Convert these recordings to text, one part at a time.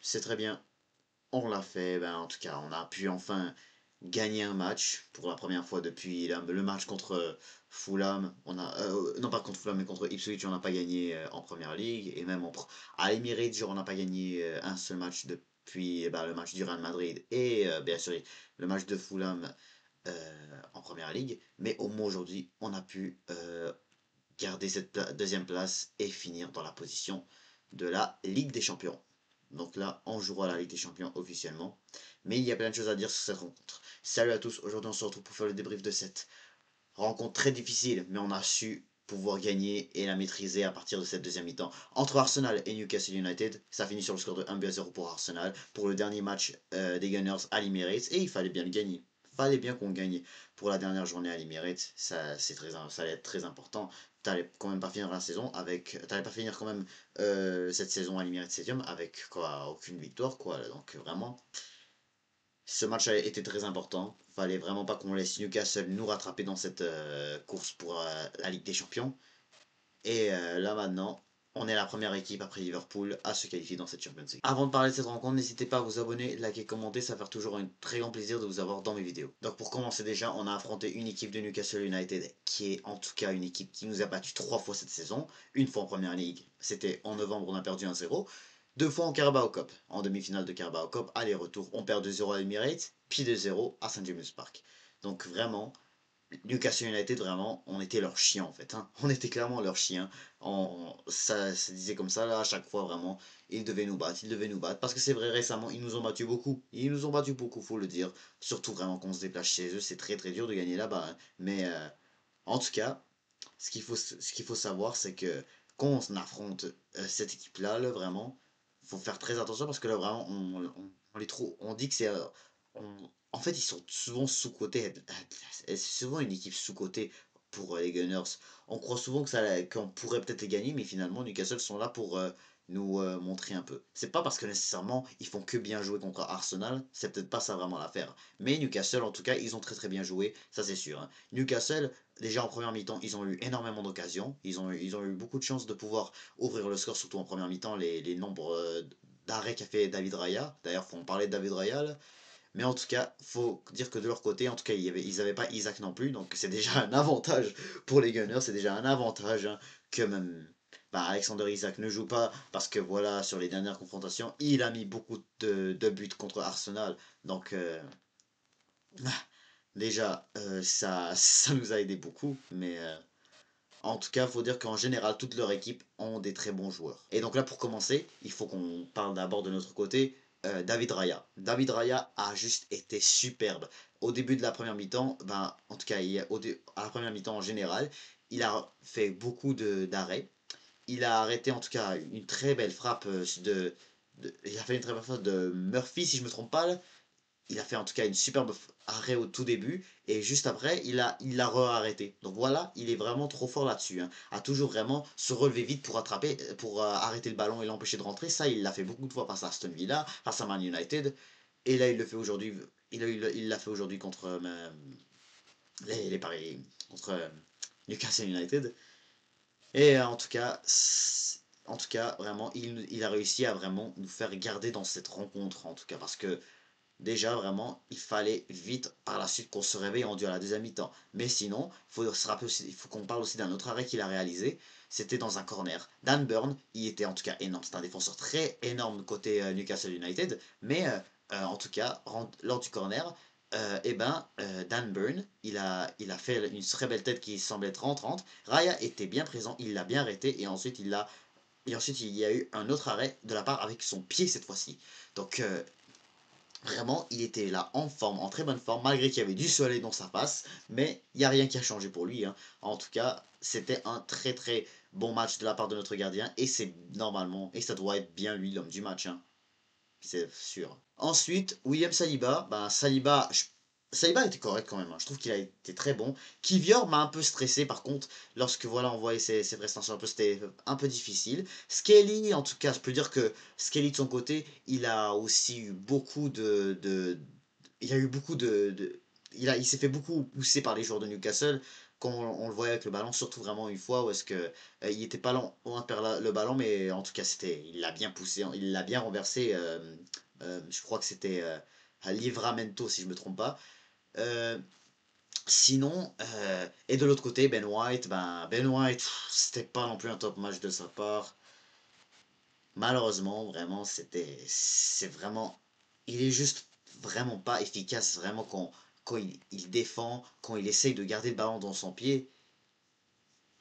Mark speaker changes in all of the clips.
Speaker 1: c'est très bien. On l'a fait, ben, en tout cas, on a pu enfin gagner un match pour la première fois depuis le match contre Fulham. Non, pas contre Fulham, mais contre Ipswich, on n'a pas gagné en première ligue. Et même à Emirates, genre, on n'a pas gagné un seul match depuis ben, le match du Real Madrid et bien sûr le match de Fulham en première ligue. Mais au moins aujourd'hui, on a pu garder cette deuxième place et finir dans la position de la Ligue des Champions. Donc là, on jouera la Ligue des Champions officiellement. Mais il y a plein de choses à dire sur cette rencontre. Salut à tous, aujourd'hui on se retrouve pour faire le débrief de cette rencontre très difficile, mais on a su pouvoir gagner et la maîtriser à partir de cette deuxième mi-temps. Entre Arsenal et Newcastle United, ça finit sur le score de 1-0 pour Arsenal, pour le dernier match des Gunners à l'Emirates, et il fallait bien le gagner. Fallait bien qu'on gagne pour la dernière journée à l'Emirates, ça allait être très important. T'allais quand même pas finir la saison avec, t'allais pas finir quand même cette saison à l'Emirates Stadium avec quoi, aucune victoire quoi. Donc vraiment, ce match a été très important. Fallait vraiment pas qu'on laisse Newcastle nous rattraper dans cette course pour la Ligue des Champions. Et là maintenant, on est la première équipe après Liverpool à se qualifier dans cette Champions League. Avant de parler de cette rencontre, n'hésitez pas à vous abonner, liker, commenter, ça fait toujours un très grand plaisir de vous avoir dans mes vidéos. Donc pour commencer déjà, on a affronté une équipe de Newcastle United qui est en tout cas une équipe qui nous a battu 3 fois cette saison. Une fois en Première Ligue, c'était en novembre, on a perdu 1-0. 2 fois en Carabao Cup, en demi-finale de Carabao Cup, aller-retour, on perd 2-0 à Emirates, puis 2-0 à St James Park. Donc vraiment, Newcastle United, vraiment, on était leur chien en fait. Hein. On était clairement leur chien. Ça se disait comme ça là, à chaque fois, vraiment. Ils devaient nous battre, ils devaient nous battre. Parce que c'est vrai, récemment, ils nous ont battu beaucoup. Ils nous ont battu beaucoup, faut le dire. Surtout vraiment qu'on se déplace chez eux, c'est très très dur de gagner là-bas. Hein. Mais en tout cas, ce qu'il faut savoir, c'est que quand on affronte cette équipe-là, là, vraiment, il faut faire très attention parce que là, vraiment, on les trouve. On dit que c'est. En fait, ils sont souvent sous-cotés. C'est souvent une équipe sous-cotée pour les Gunners. On croit souvent qu'on pourrait peut-être les gagner, mais finalement, Newcastle sont là pour nous montrer un peu. C'est pas parce que nécessairement ils font que bien jouer contre Arsenal, c'est peut-être pas ça vraiment l'affaire. Mais Newcastle, en tout cas, ils ont très très bien joué, ça c'est sûr. Hein. Newcastle, déjà en première mi-temps, ils ont eu énormément d'occasions. Ils ont eu beaucoup de chances de pouvoir ouvrir le score, surtout en première mi-temps, les nombres d'arrêts qu'a fait David Raya. D'ailleurs, faut en parler de David Raya. Là. Mais en tout cas, faut dire que de leur côté, en tout cas, ils n'avaient pas Isaac non plus. Donc c'est déjà un avantage pour les Gunners. C'est déjà un avantage hein, que même bah, Alexander Isaac ne joue pas. Parce que voilà, sur les dernières confrontations, il a mis beaucoup de buts contre Arsenal. Donc déjà, ça nous a aidé beaucoup. Mais en tout cas, il faut dire qu'en général, toute leur équipe ont des très bons joueurs. Et donc là, pour commencer, il faut qu'on parle d'abord de notre côté. David Raya. David Raya a juste été superbe. Au début de la première mi-temps, ben, en tout cas, à la première mi-temps en général, il a fait beaucoup d'arrêts. Il a arrêté en tout cas une très belle frappe il a fait une très belle frappe de Murphy, si je ne me trompe pas. Là. Il a fait en tout cas une superbe arrêt au tout début et juste après il l'a re-arrêté. Donc voilà, il est vraiment trop fort là-dessus. Hein. A toujours vraiment se relever vite pour attraper, pour arrêter le ballon et l'empêcher de rentrer. Ça, il l'a fait beaucoup de fois face à Aston Villa, face à Man United. Et là, il le fait aujourd'hui. Il l'a fait aujourd'hui contre les Paris, contre Newcastle United. Et en tout cas, vraiment, il a réussi à vraiment nous faire garder dans cette rencontre, en tout cas, parce que déjà, vraiment, il fallait vite par la suite qu'on se réveille rendu à la deuxième mi-temps. Mais sinon, il faut qu'on parle aussi d'un autre arrêt qu'il a réalisé. C'était dans un corner. Dan Burn, il était en tout cas énorme. C'est un défenseur très énorme côté Newcastle United. Mais en tout cas, lors du corner, Dan Burn, il a fait une très belle tête qui semblait être rentrante. Raya était bien présent, il l'a bien arrêté. Et ensuite, il y a eu un autre arrêt de la part avec son pied cette fois-ci. Donc, vraiment, il était là en forme, en très bonne forme, malgré qu'il y avait du soleil dans sa face, mais il n'y a rien qui a changé pour lui. Hein. En tout cas, c'était un très très bon match de la part de notre gardien, et c'est normalement, et ça doit être bien lui l'homme du match, hein. C'est sûr. Ensuite, William Saliba, Saliba était correct quand même, hein. Je trouve qu'il a été très bon. Kivior m'a un peu stressé par contre, lorsque voilà, on voyait ses prestations un peu, c'était un peu difficile. Skelly, en tout cas, je peux dire que Skelly de son côté, il a aussi eu beaucoup il a eu beaucoup il s'est fait beaucoup pousser par les joueurs de Newcastle. quand on le voyait avec le ballon, surtout vraiment une fois où est-ce que il était pas loin de perdre le ballon, mais en tout cas c'était, il l'a bien poussé, il l'a bien renversé. Je crois que c'était à Livramento si je me trompe pas. Euh, Sinon, et de l'autre côté, Ben White, c'était pas non plus un top match de sa part. Malheureusement, vraiment, c'est vraiment, il est juste vraiment pas efficace. Vraiment, quand il défend, quand il essaye de garder le ballon dans son pied,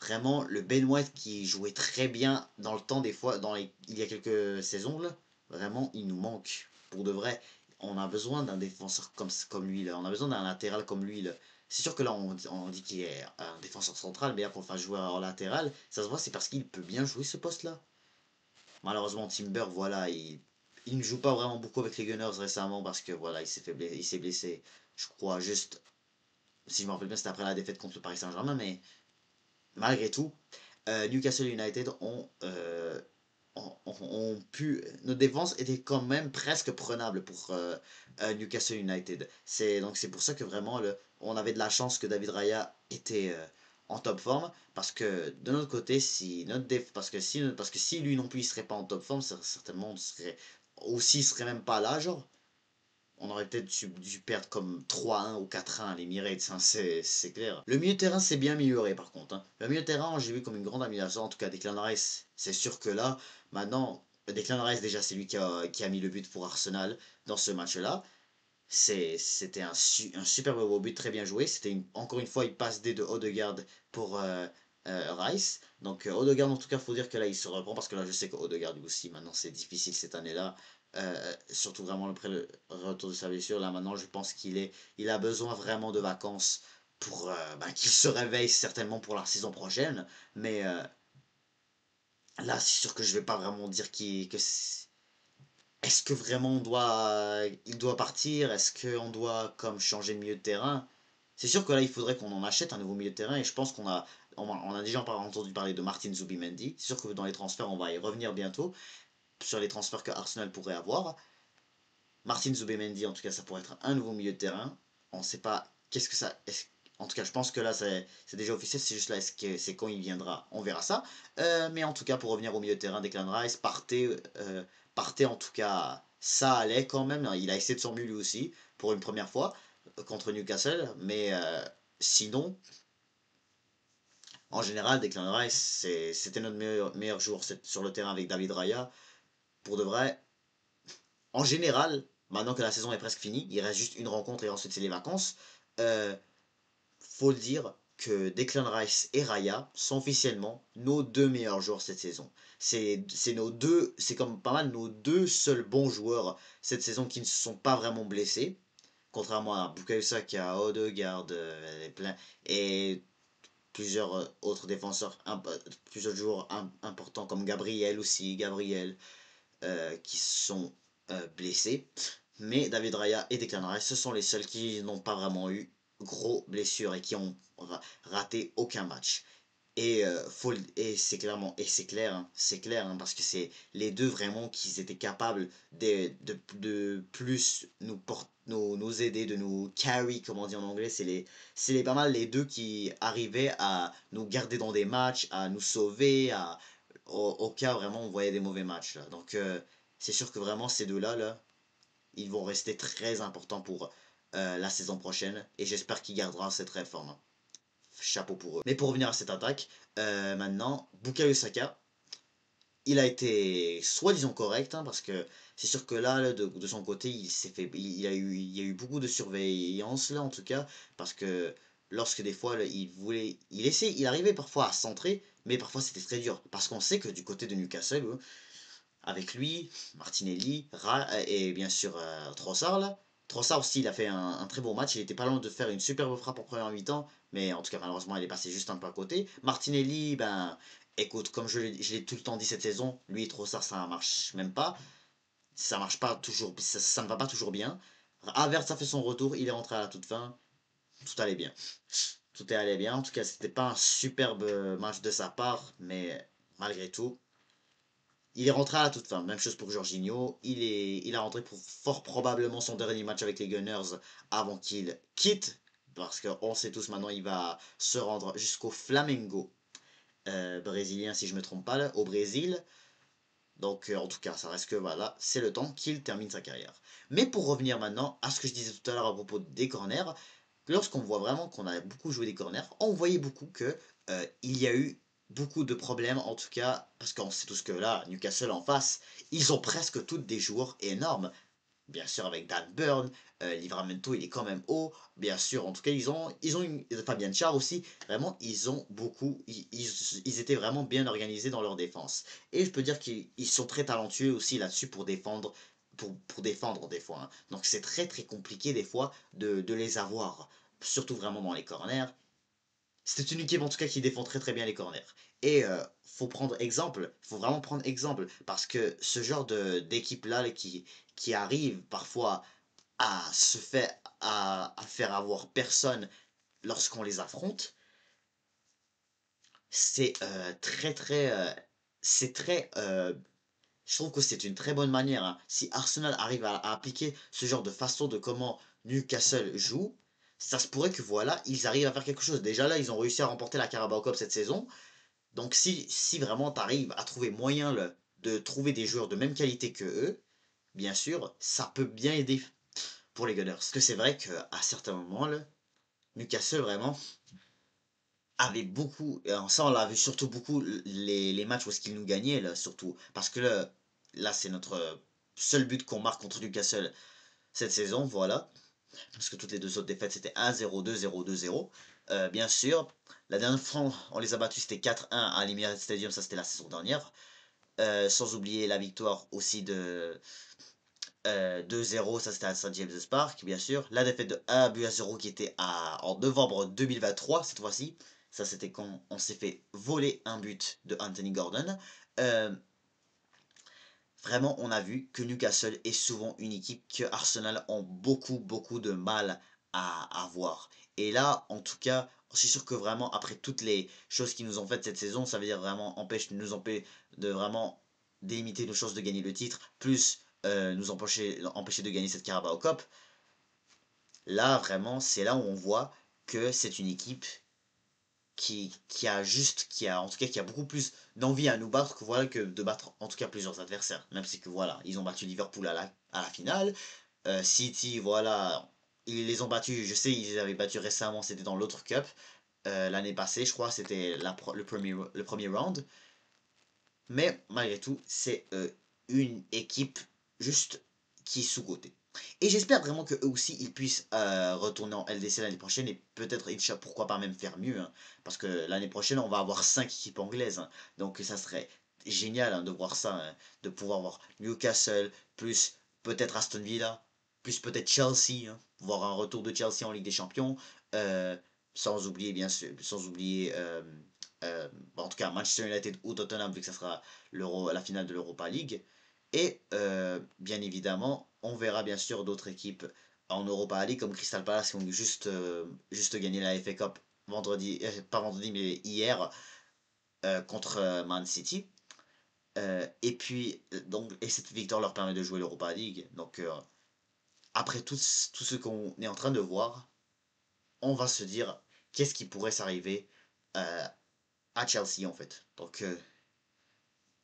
Speaker 1: vraiment, le Ben White qui jouait très bien dans le temps, des fois, il y a quelques saisons, là, vraiment, il nous manque. Pour de vrai, on a besoin d'un défenseur comme lui, là. On a besoin d'un latéral comme lui, là. C'est sûr que là, on dit qu'il est un défenseur central, mais là, pour le faire jouer en latéral, ça se voit, c'est parce qu'il peut bien jouer ce poste-là. Malheureusement, Timber, voilà, il ne joue pas vraiment beaucoup avec les Gunners récemment parce que, voilà, il s'est blessé, je crois, juste, si je me rappelle bien, c'était après la défaite contre le Paris Saint-Germain, mais malgré tout, Newcastle United ont pu. Notre défense était quand même presque prenable pour Newcastle United. C'est pour ça que vraiment on avait de la chance que David Raya était en top forme. Parce que de notre côté, si notre parce que si lui non plus il serait pas en top forme, certainement on serait. Aussi il serait même pas là, genre on aurait peut-être dû perdre comme 3-1 ou 4-1 à l'Emirates, hein, c'est clair. Le milieu de terrain s'est bien amélioré par contre. Hein. Le milieu de terrain, j'ai vu comme une grande amélioration, en tout cas Declan Rice. C'est sûr que là, maintenant, Declan Rice, déjà, c'est lui qui a mis le but pour Arsenal dans ce match-là. C'était un super beau but, très bien joué. Encore une fois une passe D de Odegaard pour Rice. Donc Odegaard, en tout cas, faut dire que là, il se reprend parce que là, je sais que Odegaard aussi, maintenant, c'est difficile cette année-là. Surtout vraiment après le retour de sa blessure. Là, maintenant, je pense il a besoin vraiment de vacances pour qu'il se réveille certainement pour la saison prochaine. Mais là, c'est sûr que je vais pas vraiment dire est-ce que vraiment il doit partir? Est-ce qu'on doit comme changer de milieu de terrain? C'est sûr que là, il faudrait qu'on en achète un nouveau milieu de terrain et je pense on a déjà entendu parler de Martin Zubimendi. C'est sûr que dans les transferts, on va y revenir bientôt sur les transferts que Arsenal pourrait avoir. Martin Zubimendi, en tout cas, ça pourrait être un nouveau milieu de terrain. On ne sait pas qu'est-ce que ça. En tout cas, je pense que là, c'est déjà officiel. C'est juste là, est-ce que c'est quand il viendra? On verra ça. Mais en tout cas, pour revenir au milieu de terrain, Declan Rice, partez en tout cas. Ça allait quand même. Il a essayé de son mieux lui aussi, pour une première fois, contre Newcastle. Mais sinon, en général, Declan Rice, c'était notre meilleur joueur sur le terrain avec David Raya. Pour de vrai, en général, maintenant que la saison est presque finie, il reste juste une rencontre et ensuite c'est les vacances. Euh, Faut le dire que Declan Rice et Raya sont officiellement nos deux meilleurs joueurs cette saison. C'est comme pas mal nos deux seuls bons joueurs cette saison qui ne se sont pas vraiment blessés. Contrairement à Bukayo Saka, Odegaard, et plusieurs autres défenseurs, plusieurs joueurs importants comme Gabriel aussi, qui sont blessés. Mais David Raya et Declan Rice, ce sont les seuls qui n'ont pas vraiment eu gros blessures et qui ont raté aucun match. Et c'est clair, hein, parce que c'est les deux vraiment qui étaient capables de plus nous aider, de nous carry, comme on dit en anglais. Pas mal les deux qui arrivaient à nous garder dans des matchs, à nous sauver, au cas où vraiment on voyait des mauvais matchs. Là. Donc c'est sûr que vraiment ces deux-là, là, ils vont rester très importants pour la saison prochaine. Et j'espère qu'ils garderont cette réforme. Chapeau pour eux. Mais pour revenir à cette attaque, maintenant, Bukayo Saka, il a été soi-disant correct, hein, parce que c'est sûr que là, de son côté, il y a eu beaucoup de surveillance, là, en tout cas, parce que lorsque des fois, là, il arrivait parfois à centrer, mais parfois c'était très dur, parce qu'on sait que du côté de Newcastle, avec lui, Martinelli, et bien sûr Trossard là. Trossard aussi, il a fait un très bon match. Il était pas loin de faire une superbe frappe en première mi-temps, mais en tout cas, malheureusement, il est passé juste un peu à côté. Martinelli, ben, écoute, comme je l'ai tout le temps dit cette saison, lui et Trossard, ça marche même pas. Ça marche pas toujours, ça ne va pas toujours bien. Havertz a fait son retour, il est rentré à la toute fin. Tout allait bien. Tout est allé bien. En tout cas, c'était pas un superbe match de sa part, mais malgré tout, il est rentré à la toute fin. Même chose pour Jorginho. Il a rentré pour fort probablement son dernier match avec les Gunners avant qu'il quitte parce qu'on sait tous maintenant, il va se rendre jusqu'au Flamengo brésilien, si je me trompe pas, là, au Brésil. Donc, en tout cas, ça reste que voilà, c'est le temps qu'il termine sa carrière. Mais pour revenir maintenant à ce que je disais tout à l'heure à propos des corners, lorsqu'on voit vraiment qu'on a beaucoup joué des corners, on voyait beaucoup que il y a eu beaucoup de problèmes, en tout cas, parce qu'on sait tous que là, Newcastle en face, ils ont presque toutes des joueurs énormes. Bien sûr, avec Dan Burn, Livramento, il est quand même haut. Bien sûr, en tout cas, ils ont une, Fabian Schär aussi. Vraiment, ils ont beaucoup. Ils étaient vraiment bien organisés dans leur défense. Et je peux dire qu'ils sont très talentueux aussi là-dessus pour défendre. Pour défendre des fois. Hein. Donc c'est très très compliqué des fois de les avoir. Surtout vraiment dans les corners. C'est une équipe en tout cas qui défend très très bien les corners. Et faut prendre exemple, faut vraiment prendre exemple, parce que ce genre d'équipe là qui arrive parfois à faire avoir personne lorsqu'on les affronte, c'est très très c'est très je trouve que c'est une très bonne manière. Hein. Si Arsenal arrive à appliquer ce genre de façon de comment Newcastle joue, ça se pourrait que voilà, ils arrivent à faire quelque chose. Déjà là, ils ont réussi à remporter la Carabao Cup cette saison. Donc si vraiment tu arrives à trouver moyen de trouver des joueurs de même qualité que eux, bien sûr, ça peut bien aider pour les Gunners. Parce que c'est vrai qu'à certains moments, là, Newcastle vraiment avait beaucoup, ça on l'a vu surtout beaucoup les matchs où est-ce qu'ils nous gagnaient là, surtout. Parce que là c'est notre seul but qu'on marque contre Newcastle cette saison, voilà. Parce que toutes les deux autres défaites c'était 1-0, 2-0, 2-0. Bien sûr, la dernière fois on les a battus c'était 4-1 à l'Emirates Stadium, ça c'était la saison dernière. Sans oublier la victoire aussi de 2-0, ça c'était à St James Park, bien sûr. La défaite de 1-0 qui était en novembre 2023, cette fois-ci. Ça c'était quand on s'est fait voler un but de Anthony Gordon. Euh, Vraiment, on a vu que Newcastle est souvent une équipe que Arsenal ont beaucoup de mal à avoir. Et là, en tout cas, je suis sûr que vraiment, après toutes les choses qu'ils nous ont faites cette saison, ça veut dire vraiment nous empêcher de vraiment délimiter nos chances de gagner le titre, plus nous empêcher de gagner cette Carabao Cup. Là, vraiment, c'est là où on voit que c'est une équipe qui a en tout cas qui a beaucoup plus d'envie à nous battre que voilà que de battre en tout cas plusieurs adversaires. Même si que voilà, ils ont battu Liverpool à la finale. City, voilà, ils les ont battus, je sais, ils les avaient battus récemment, c'était dans l'autre cup. L'année passée, je crois, c'était le premier round. Mais malgré tout, c'est une équipe juste qui est sous-cotée. Et j'espère vraiment que eux aussi ils puissent retourner en LDC l'année prochaine et peut-être, pourquoi pas même faire mieux. Hein, parce que l'année prochaine, on va avoir 5 équipes anglaises. Hein, donc ça serait génial hein, de voir ça, hein, de pouvoir voir Newcastle, plus peut-être Aston Villa, plus peut-être Chelsea, hein, voir un retour de Chelsea en Ligue des Champions. euh, Sans oublier, bien sûr, sans oublier en tout cas Manchester United ou Tottenham vu que ça sera la finale de l'Europa League. Et bien évidemment, on verra bien sûr d'autres équipes en Europa League comme Crystal Palace qui ont juste gagné la FA Cup vendredi, pas vendredi mais hier contre Man City. Et puis donc et cette victoire leur permet de jouer l'Europa League. Donc après tout ce qu'on est en train de voir, on va se dire qu'est-ce qui pourrait s'arriver euh, à Chelsea en fait. Donc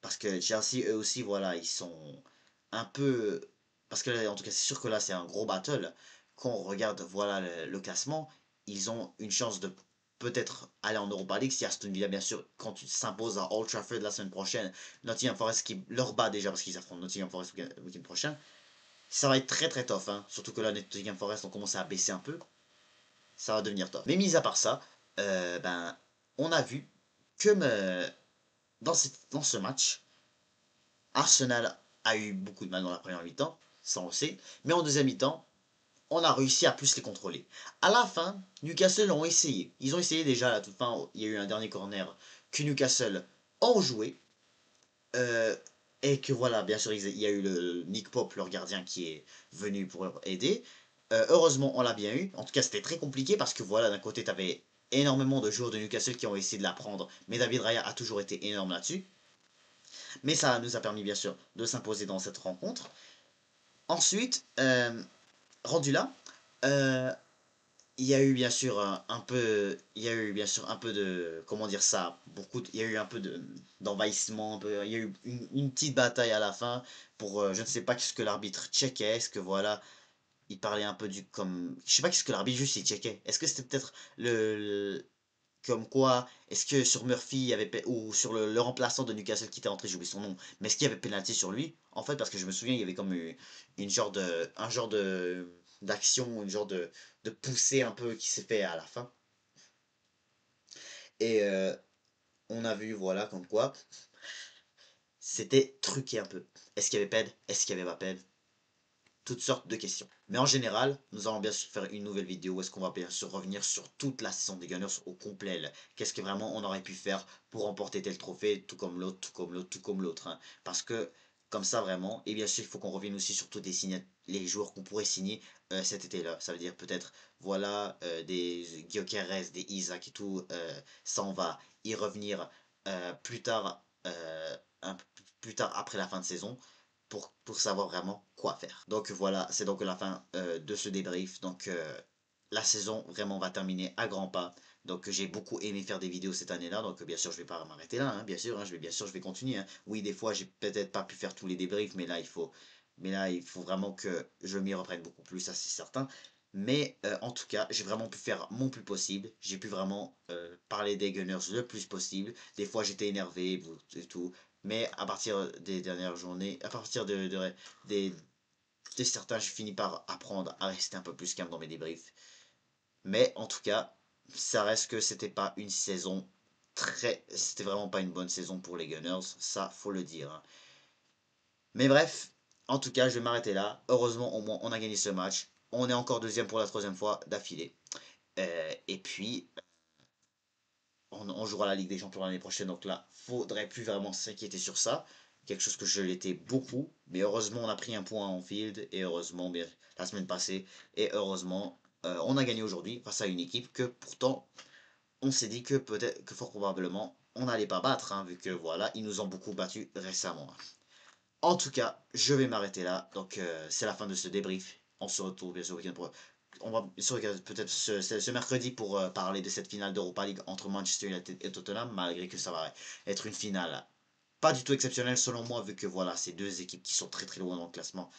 Speaker 1: parce que Chelsea, eux aussi, voilà, ils sont un peu. Parce que là, en tout cas, c'est sûr que là, c'est un gros battle. Quand on regarde, voilà, le classement, ils ont une chance de peut-être aller en Europa League si Aston Villa, bien sûr, quand tu s'imposes à Old Trafford la semaine prochaine, Nottingham Forest qui leur bat déjà parce qu'ils affrontent Nottingham Forest le week-end prochain, ça va être très très tough. Hein. Surtout que là, Nottingham Forest ont commencé à baisser un peu. Ça va devenir tough. Mais mis à part ça, ben, on a vu que dans ce match, Arsenal a eu beaucoup de mal dans la première mi-temps, ça on le sait, mais en deuxième mi-temps, on a réussi à plus les contrôler. À la fin, Newcastle ont essayé. Ils ont essayé déjà à la toute fin, il y a eu un dernier corner que Newcastle ont joué. euh, et que voilà, bien sûr, il y a eu le Nick Pope, leur gardien, qui est venu pour aider. Heureusement, on l'a bien eu. En tout cas, c'était très compliqué parce que voilà, d'un côté, tu avais énormément de joueurs de Newcastle qui ont essayé de la prendre, mais David Raya a toujours été énorme là-dessus. Mais ça nous a permis bien sûr de s'imposer dans cette rencontre. Ensuite, rendu là, euh, il y a eu bien sûr un peu, il y a eu bien sûr un peu de, comment dire ça, il y a eu un peu d'envahissement, il y a eu une petite bataille à la fin pour, je ne sais pas ce que l'arbitre checkait, est-ce que voilà, il parlait un peu je sais pas qu'est-ce que l'arbitre juste il checkait, est-ce que c'était peut-être comme quoi, est-ce que sur Murphy, il y avait, ou sur le remplaçant de Newcastle qui était rentré, j'ai oublié son nom, mais est-ce qu'il y avait pénalty sur lui? En fait, parce que je me souviens, il y avait comme un genre d'action, une genre de poussée un peu qui s'est fait à la fin. Et on a vu, voilà, comme quoi, c'était truqué un peu. Est-ce qu'il y avait PED? Est-ce qu'il y avait pas PED? Toutes sortes de questions. Mais en général, nous allons bien sûr faire une nouvelle vidéo où est-ce qu'on va bien sûr revenir sur toute la saison des Gunners au complet. Qu'est-ce que vraiment on aurait pu faire pour remporter tel trophée, tout comme l'autre, tout comme l'autre, tout comme l'autre. Hein. Parce que comme ça vraiment, et bien sûr il faut qu'on revienne aussi sur tous les joueurs qu'on pourrait signer cet été-là. Ça veut dire peut-être, voilà, des Gyökeres, des Isaac et tout, ça on va y revenir plus tard, un peu plus tard après la fin de saison pour savoir vraiment quoi faire. Donc voilà, c'est donc la fin de ce débrief. Donc la saison vraiment va terminer à grands pas. Donc j'ai beaucoup aimé faire des vidéos cette année-là. Donc bien sûr, je vais pas m'arrêter là, hein, bien sûr, hein, je vais continuer. Hein. Oui, des fois, j'ai peut-être pas pu faire tous les débriefs, mais là, il faut vraiment que je m'y reprenne beaucoup plus, ça c'est certain. Mais en tout cas, j'ai vraiment pu faire mon plus possible. J'ai pu vraiment parler des Gunners le plus possible. Des fois, j'étais énervé et tout. Mais à partir des dernières journées, à partir des, de certains, j'ai fini par apprendre à rester un peu plus calme dans mes débriefs. Mais en tout cas, ça reste que c'était pas une saison c'était vraiment pas une bonne saison pour les Gunners, ça faut le dire. Hein. Mais bref, en tout cas, je vais m'arrêter là. Heureusement, au moins, on a gagné ce match. On est encore deuxième pour la troisième fois d'affilée. Et puis, on jouera la Ligue des Champions l'année prochaine, donc là, faudrait plus vraiment s'inquiéter sur ça. Quelque chose que je l'étais beaucoup, mais heureusement, on a pris un point en field, et heureusement, bien, la semaine passée, et heureusement, on a gagné aujourd'hui face à une équipe que pourtant, on s'est dit que peut-être, que fort probablement, on n'allait pas battre, hein, vu que voilà, ils nous ont beaucoup battus récemment. En tout cas, je vais m'arrêter là, donc c'est la fin de ce débrief. On se retrouve bien sûr le week-end pour on va sur peut-être ce mercredi pour parler de cette finale d'Europa League entre Manchester United et Tottenham, malgré que ça va être une finale pas du tout exceptionnelle selon moi, vu que voilà, c'est deux équipes qui sont très très loin dans le classement.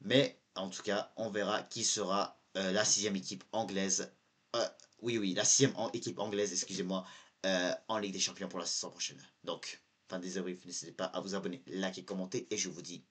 Speaker 1: Mais en tout cas, on verra qui sera la sixième équipe anglaise. Euh, oui, la sixième équipe anglaise, excusez-moi, en Ligue des Champions pour la saison prochaine. Donc, fin des débriefs, n'hésitez pas à vous abonner, liker, commenter, et je vous dis